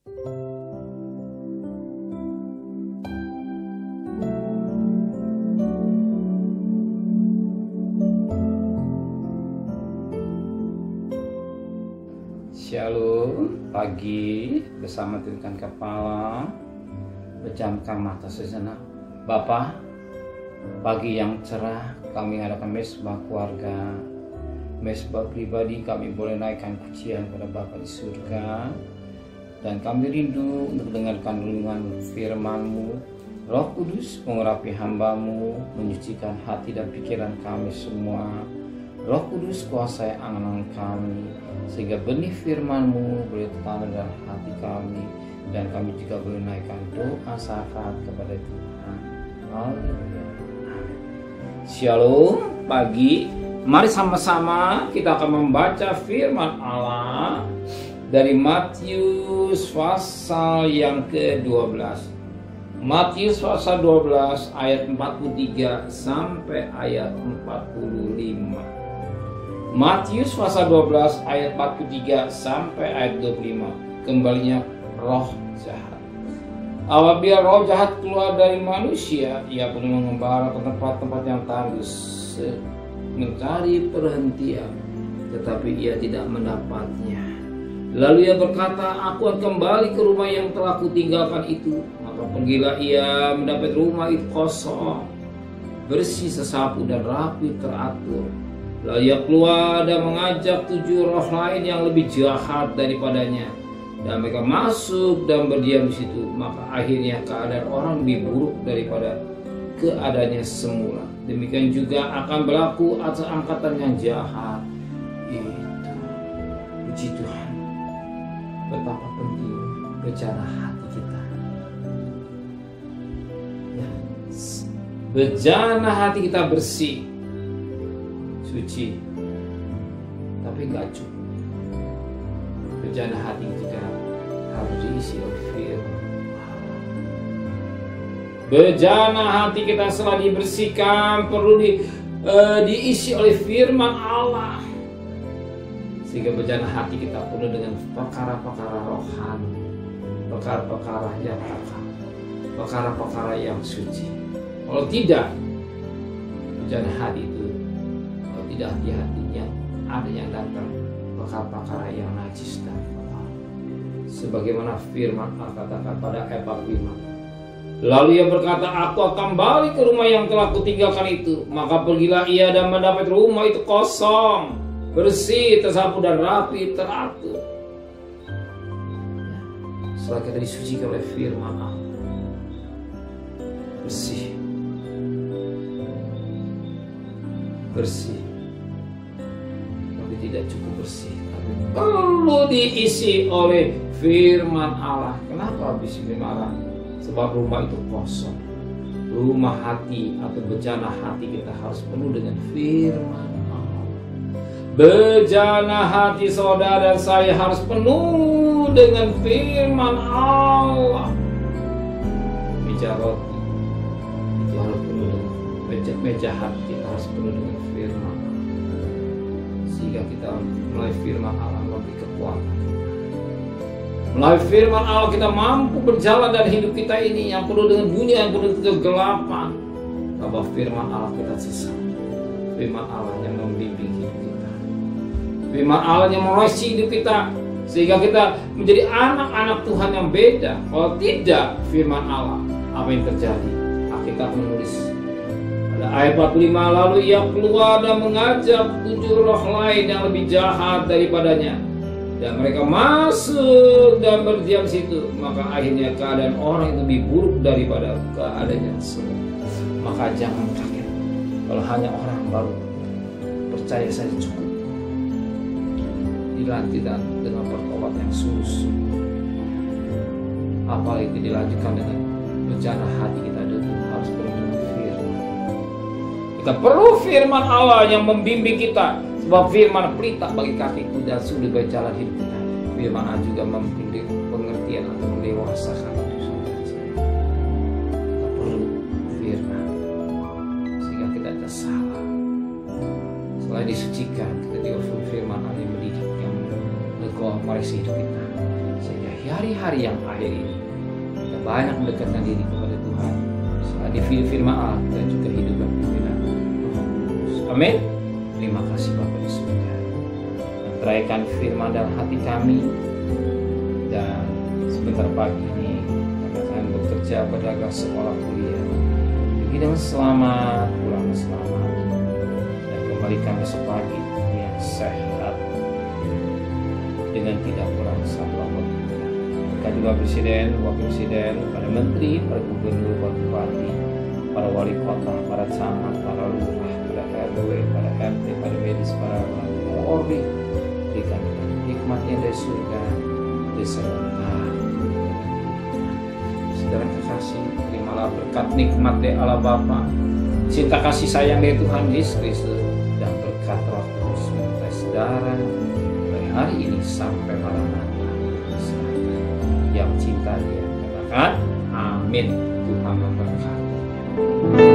Shalom, pagi bersama tinggikan kepala, pejamkan mata sejenak. Bapa, pagi yang cerah kami adakan mesbah keluarga, mesbah pribadi, kami boleh naikkan pujian kepada Bapa di surga. Dan kami rindu untuk mendengarkan renungan firman-Mu. Roh Kudus mengurapi hamba-Mu, menyucikan hati dan pikiran kami semua. Roh Kudus kuasai angan-angan kami, sehingga benih firman-Mu boleh tertanam dalam hati kami, dan kami juga boleh naikkan doa syafaat kepada Tuhan. Haleluya. Amin. Shalom, pagi. Mari sama-sama kita akan membaca firman Allah dari Matius pasal yang ke-12. Matius pasal 12 ayat 43 sampai ayat 45. Matius pasal 12 ayat 43 sampai ayat 25. Kembalinya roh jahat. Apabila roh jahat keluar dari manusia, ia pun mengembara ke tempat-tempat yang tandus, mencari perhentian, tetapi ia tidak mendapatnya. Lalu ia berkata, aku akan kembali ke rumah yang telah kutinggalkan itu. Maka pergilah ia, mendapat rumah itu kosong, bersih, sesapu dan rapi teratur. Lalu ia keluar dan mengajak 7 roh lain yang lebih jahat daripadanya, dan mereka masuk dan berdiam di situ. Maka akhirnya keadaan orang lebih buruk daripada keadaannya semula. Demikian juga akan berlaku atas angkatan yang jahat itu. Puji Tuhan, betapa penting bencana hati kita. Ya, bejana hati kita bersih, suci, tapi nggak cukup. Bejana hati kita harus diisi oleh firman. Bejana hati kita setelah dibersihkan perlu diisi oleh firman Allah, sehingga bejana hati kita penuh dengan perkara-perkara rohani, perkara-perkara yang kekal, perkara-perkara yang suci. Kalau tidak, bejana hati itu tidak hati-hatinya ada yang datang perkara-perkara yang najis dan fatal. Sebagaimana firman Allah katakan pada ayat 45. Lalu ia berkata, aku akan kembali ke rumah yang telah kutinggalkan itu. Maka pergilah ia dan mendapat rumah itu kosong, bersih, tersapu dan rapi teratur. Setelah kita disucikan oleh firman Allah, bersih, bersih, tidak cukup bersih, tapi perlu diisi oleh firman Allah. Kenapa habis firman Allah? Sebab rumah itu kosong. Rumah hati atau bejana hati kita harus penuh dengan firman Allah. Bejana hati saudara dan saya harus penuh dengan firman Allah. Meja roti itu harus penuh dengan meja hati kita harus penuh dengan firman, sehingga kita melalui firman Allah memberi kekuatan. Melalui firman Allah kita mampu berjalan dalam hidup kita ini yang penuh dengan bunyi, yang penuh dengan kegelapan. Bahwa firman Allah kita sesat. Firman Allah yang membimbing hidup kita. Firman Allah yang mengasihi hidup kita, sehingga kita menjadi anak-anak Tuhan yang beda. Kalau tidak firman Allah, apa yang terjadi? Alkitab menulis pada ayat 45, lalu ia keluar dan mengajak 7 roh lain yang lebih jahat daripadanya, dan mereka masuk dan berdiam situ. Maka akhirnya keadaan orang itu lebih buruk daripada keadaannya semula. Maka jangan kaget kalau hanya orang baru percaya saja cukup, dilantik dengan pertobat yang sungguh-sungguh. Apalagi dilanjutkan dengan bejana hati kita harus penuh dengan firman. Kita perlu firman Allah yang membimbing kita. Sebab firman pelita bagi kakiku dan suluh bagi jalan hidup kita. Firman Allah juga memberi pengertian atau mendewasakan hidup saudara saya. Kita perlu firman sehingga kita tidak salah. Setelah disucikan, kita juga firman Allah yang mendidik, yang menegur meresi hidup kita, sehingga hari hari yang akhir ini kita banyak mendekatkan diri kepada Tuhan. Di firman Allah kita juga hidup dalam pimpinan Tuhan Yesus. Amin. Terima kasih Bapa di surga. Teraikan firman dalam hati kami, dan sebentar pagi ini kami akan bekerja, berdagang, sekolah, kuliah. Pergi dengan selamat, pulang dengan selamat, dan kembalikan besok pagi yang sehat dengan tidak kurang satu apapun. Berkat juga Presiden, Wakil Presiden, para Menteri, para Gubernur, para Bupati, para Wali Kota, para Camat, para Lurah, para RW, para RT, para medis, para Polri. Berikan nikmatnya dari surga, beserta saudara kekasih, terimalah berkat nikmat dari Allah Bapa, cinta kasih sayang dari Tuhan Yesus Kristus, dan berkat Roh Kudus menyertai saudara dari hari ini sampai malam-malam. Yang cinta Dia katakan amin. Tuhan memberkati.